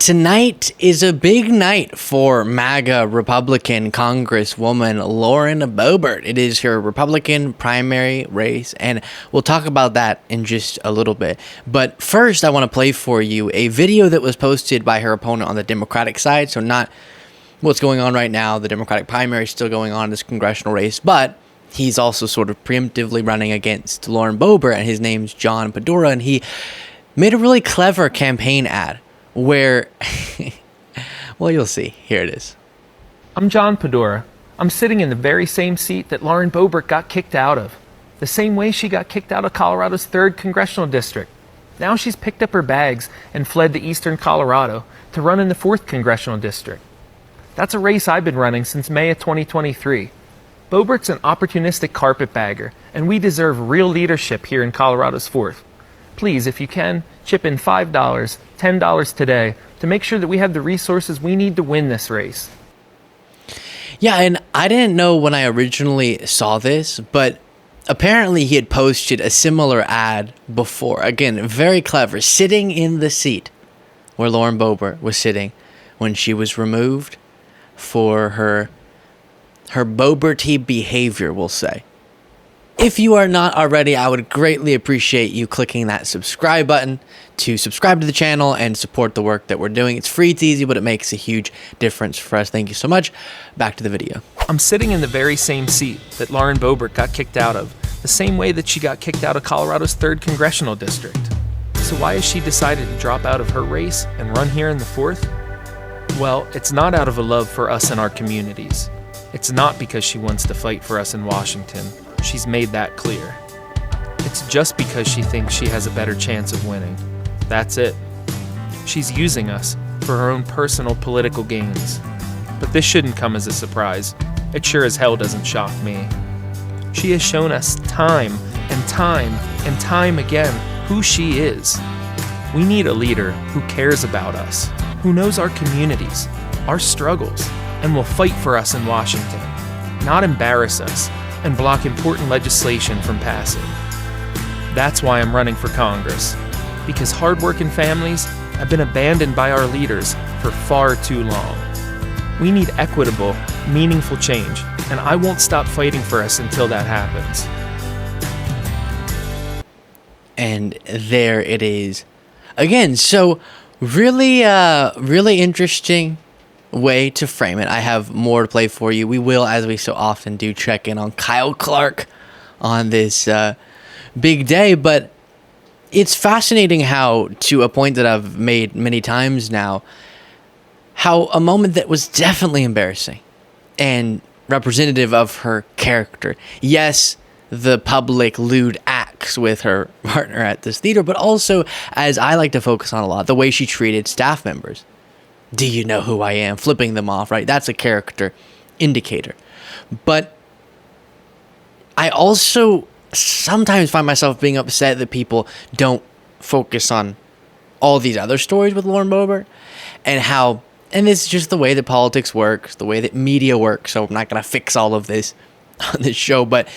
Tonight is a big night for MAGA Republican Congresswoman Lauren Boebert. It is her Republican primary race, and we'll talk about that in just a little bit. But first, I want to play for you a video that was posted by her opponent on the Democratic side, so not what's going on right now. The Democratic primary is still going on in this congressional race, but he's also sort of preemptively running against Lauren Boebert, and his name's John Pedora, and he made a really clever campaign ad where, well, you'll see. Here it is. I'm John Pedora. I'm sitting in the very same seat that Lauren Boebert got kicked out of. The same way she got kicked out of Colorado's 3rd Congressional District. Now she's picked up her bags and fled to eastern Colorado to run in the 4th Congressional District. That's a race I've been running since May of 2023. Boebert's an opportunistic carpetbagger, and we deserve real leadership here in Colorado's 4th. Please, if you can, chip in $5, $10 today to make sure that we have the resources we need to win this race. Yeah, and I didn't know when I originally saw this, but apparently he had posted a similar ad before. Again, very clever, sitting in the seat where Lauren Boebert was sitting when she was removed for her Boebert-y behavior, we'll say. If you are not already, I would greatly appreciate you clicking that subscribe button to subscribe to the channel and support the work that we're doing. It's free, it's easy, but it makes a huge difference for us. Thank you so much. Back to the video. I'm sitting in the very same seat that Lauren Boebert got kicked out of, the same way that she got kicked out of Colorado's 3rd Congressional District. So why has she decided to drop out of her race and run here in the 4th? Well, it's not out of a love for us and our communities. It's not because she wants to fight for us in Washington. She's made that clear. It's just because she thinks she has a better chance of winning. That's it. She's using us for her own personal political gains. But this shouldn't come as a surprise. It sure as hell doesn't shock me. She has shown us time and time and time again who she is. We need a leader who cares about us, who knows our communities, our struggles, and will fight for us in Washington, not embarrass us and block important legislation from passing. That's why I'm running for Congress, because hardworking families have been abandoned by our leaders for far too long. We need equitable, meaningful change, and I won't stop fighting for us until that happens. And there it is. Again, so really interesting way to frame it. I have more to play for you. We will, as we so often do, check in on Kyle Clark on this big day, but it's fascinating how, to a point that I've made many times now, how a moment that was definitely embarrassing and representative of her character. Yes, the public lewd acts with her partner at this theater, but also, as I like to focus on a lot, the way she treated staff members. Do you know who I am? Flipping them off, right? That's a character indicator. But I also sometimes find myself being upset that people don't focus on all these other stories with Lauren Boebert and how, and it's just the way that politics works, the way that media works. So I'm not going to fix all of this on this show, but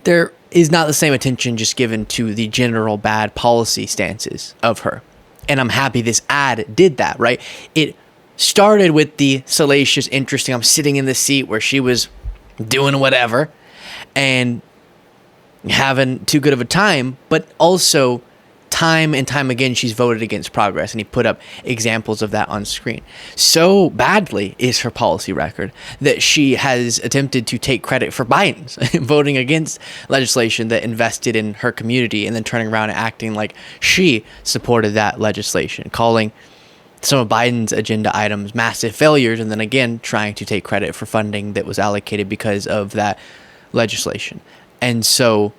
there is not the same attention just given to the general bad policy stances of her. And I'm happy this ad did that, right? It started with the salacious, interesting, I'm sitting in the seat where she was doing whatever and having too good of a time, but also time and time again, she's voted against progress, and he put up examples of that on screen. So badly is her policy record that she has attempted to take credit for Biden's voting against legislation that invested in her community and then turning around and acting like she supported that legislation, calling some of Biden's agenda items massive failures, and then again trying to take credit for funding that was allocated because of that legislation. And so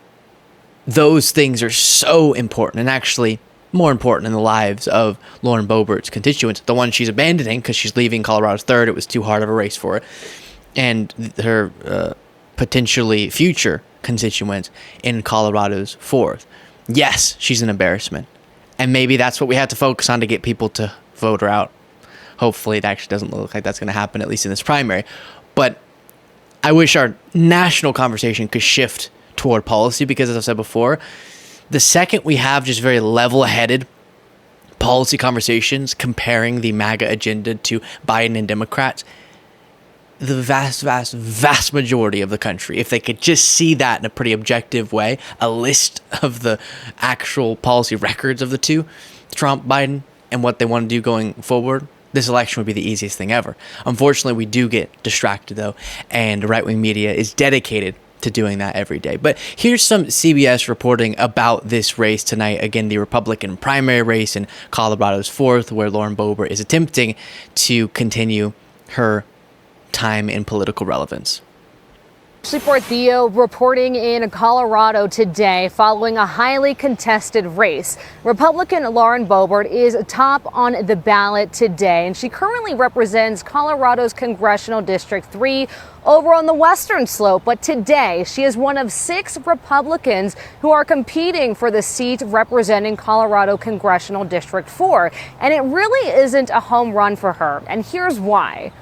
those things are so important, and actually more important in the lives of Lauren Boebert's constituents, the one she's abandoning because she's leaving Colorado's 3rd. It was too hard of a race for her, and her potentially future constituents in Colorado's 4th. Yes, she's an embarrassment, and maybe that's what we have to focus on to get people to vote her out. Hopefully it actually doesn't look like that's going to happen, at least in this primary, but I wish our national conversation could shift toward policy, because as I've said before, the second we have just very level-headed policy conversations comparing the MAGA agenda to Biden and Democrats, the vast majority of the country, if they could just see that in a pretty objective way, a list of the actual policy records of the two, Trump, Biden, and what they want to do going forward, this election would be the easiest thing ever. Unfortunately, we do get distracted, though, and right-wing media is dedicated to doing that every day. But here's some CBS reporting about this race tonight. Again, the Republican primary race in Colorado's 4th, where Lauren Boebert is attempting to her time in political relevance. Report Theo reporting in Colorado today following a highly contested race. Republican Lauren Boebert is top on the ballot today, and she currently represents Colorado's Congressional District 3 over on the western slope. But today, she is one of 6 Republicans who are competing for the seat representing Colorado Congressional District 4. And it really isn't a home run for her. And here's why.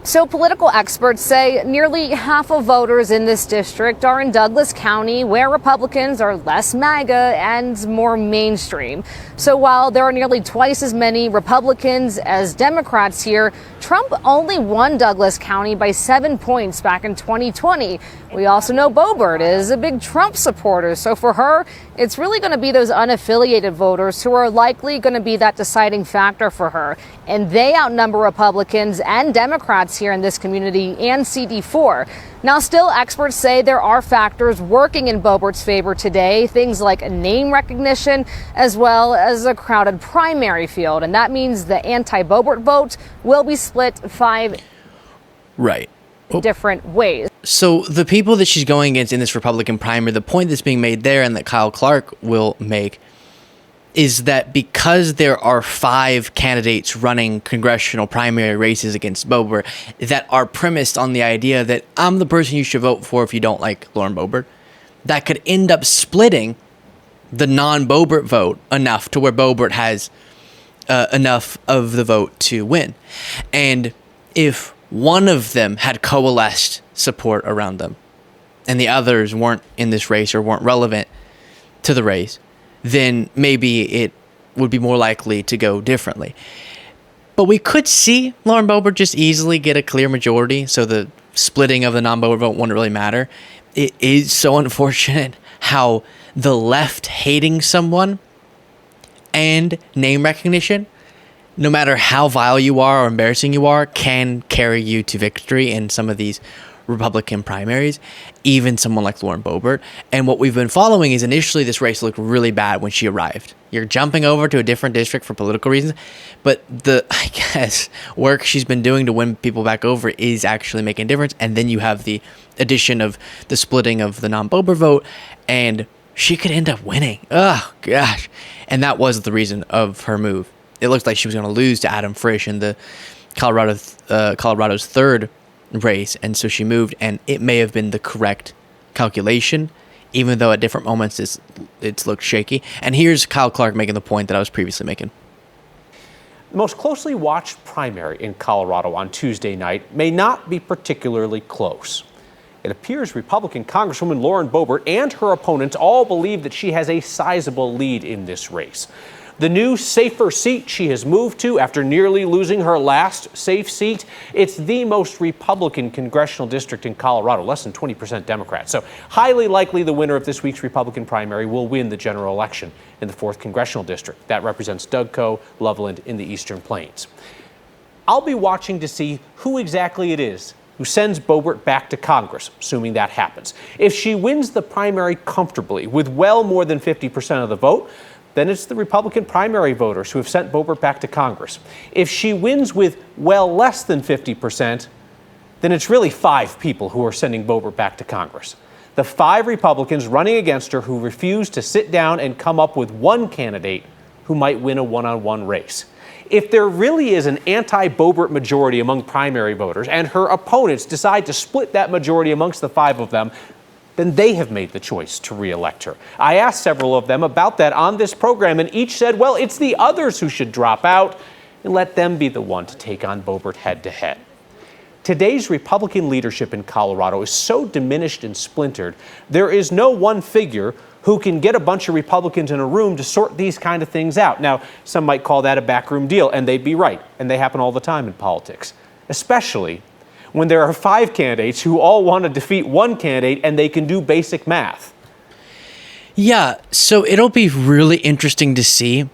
So political experts say nearly half of voters in this district are in Douglas County, where Republicans are less MAGA and more mainstream. So while there are nearly twice as many Republicans as Democrats here, Trump only won Douglas County by 7 points back in 2020. We also know Boebert is a big Trump supporter. So for her, it's really going to be those unaffiliated voters who are likely going to be that deciding factor for her. And they outnumber Republicans and Democrats here in this community and CD4. Now, still, experts say there are factors working in Boebert's favor today, things like name recognition, as well as a crowded primary field. And that means the anti-Boebert vote will be split 5 different ways. So the people that she's going against in this Republican primary, the point that's being made there and that Kyle Clark will make is that because there are 5 candidates running congressional primary races against Boebert that are premised on the idea that I'm the person you should vote for if you don't like Lauren Boebert, that could end up splitting the non-Boebert vote enough to where Boebert has enough of the vote to win. And if one of them had coalesced support around them and the others weren't in this race or weren't relevant to the race, then maybe it would be more likely to go differently. But we could see Lauren Boebert just easily get a clear majority, so the splitting of the non-Boebert vote wouldn't really matter. It is so unfortunate how the left hating someone and name recognition, no matter how vile you are or embarrassing you are, can carry you to victory in some of these Republican primaries, even someone like Lauren Boebert. And what we've been following is initially this race looked really bad when she arrived. You're jumping over to a different district for political reasons, but the, I guess, work she's been doing to win people back over is actually making a difference. And then you have the addition of the splitting of the non-Boebert vote, and she could end up winning. Oh, gosh. And that was the reason of her move. It looked like she was going to lose to Adam Frisch in the Colorado's 3rd race, and so she moved, and it may have been the correct calculation, even though at different moments it's looked shaky. And here's Kyle Clark making the point that I was previously making. The most closely watched primary in Colorado on Tuesday night may not be particularly close. It appears Republican Congresswoman Lauren Boebert and her opponents all believe that she has a sizable lead in this race. The new safer seat she has moved to after nearly losing her last safe seat, it's the most Republican congressional district in Colorado, less than 20% Democrat. So highly likely the winner of this week's Republican primary will win the general election in the 4th congressional district. That represents Doug Coe, Loveland in the Eastern Plains. I'll be watching to see who exactly it is who sends Boebert back to Congress, assuming that happens. If she wins the primary comfortably with well more than 50% of the vote, then it's the Republican primary voters who have sent Boebert back to Congress. If she wins with well less than 50%, then it's really 5 people who are sending Boebert back to Congress. The 5 Republicans running against her who refuse to sit down and come up with one candidate who might win a one-on-one race. If there really is an anti-Boebert majority among primary voters and her opponents decide to split that majority amongst the 5 of them, then they have made the choice to re-elect her. I asked several of them about that on this program, and each said, well, it's the others who should drop out and let them be the one to take on Boebert head-to-head. Today's Republican leadership in Colorado is so diminished and splintered, there is no one figure who can get a bunch of Republicans in a room to sort these kind of things out. Now, some might call that a backroom deal, and they'd be right, and they happen all the time in politics, especially when there are 5 candidates who all want to defeat one candidate and they can do basic math. Yeah, so it'll be really interesting to see,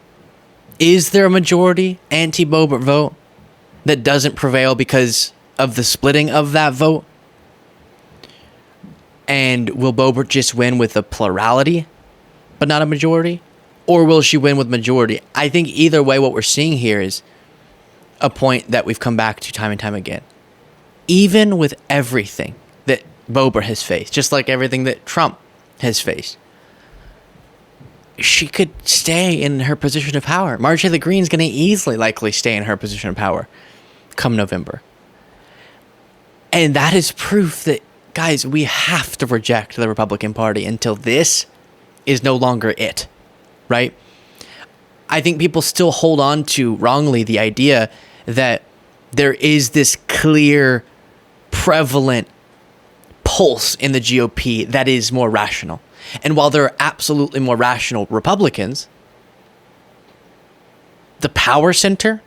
is there a majority anti-Boebert vote that doesn't prevail because of the splitting of that vote? And will Boebert just win with a plurality, but not a majority? Or will she win with majority? I think either way, what we're seeing here is a point that we've come back to time and time again. Even with everything that Boebert has faced, just like everything that Trump has faced, she could stay in her position of power. Marjorie the Greene's going to easily likely stay in her position of power come November. And that is proof that, guys, we have to reject the Republican Party until this is no longer it, right? I think people still hold on to wrongly the idea that there is this clear, prevalent pulse in the GOP that is more rational. And while there are absolutely more rational Republicans, the power center,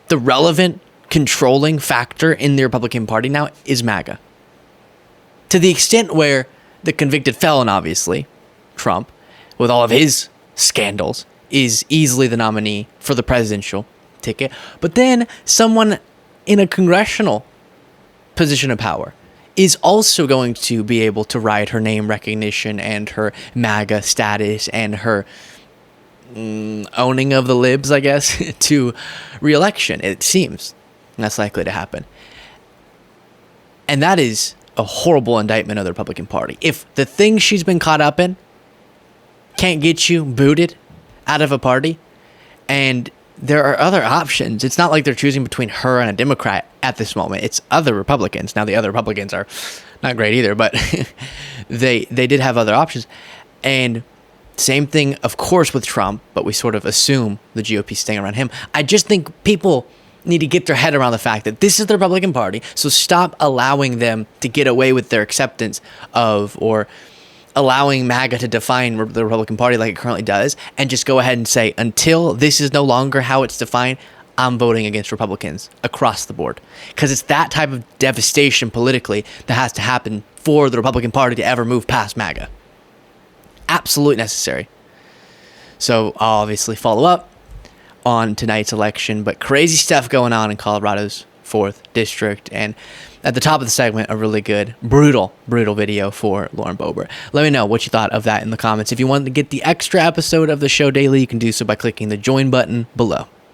the relevant controlling factor in the Republican Party now is MAGA. To the extent where the convicted felon, obviously, Trump, with all of his scandals, is easily the nominee for the presidential ticket. But then someone in a congressional position of power is also going to be able to ride her name recognition and her MAGA status and her owning of the libs, I guess, to re-election. It seems that's likely to happen. And that is a horrible indictment of the Republican Party. If the things she's been caught up in can't get you booted out of a party, and there are other options. It's not like they're choosing between her and a Democrat at this moment. It's other Republicans. Now, the other Republicans are not great either, but they did have other options. And same thing, of course, with Trump, but we sort of assume the GOP staying around him. I just think people need to get their head around the fact that this is the Republican Party, so stop allowing them to get away with their acceptance of, or allowing MAGA to define the Republican Party like it currently does, and just go ahead and say, until this is no longer how it's defined, I'm voting against Republicans across the board. Because it's that type of devastation politically that has to happen for the Republican Party to ever move past MAGA. Absolutely necessary. So I'll obviously follow up on tonight's election, but crazy stuff going on in Colorado's 4th district, and at the top of the segment, a really good, brutal video for Lauren Boebert. Let me know what you thought of that in the comments. If you want to get the extra episode of the show daily, you can do so by clicking the join button below.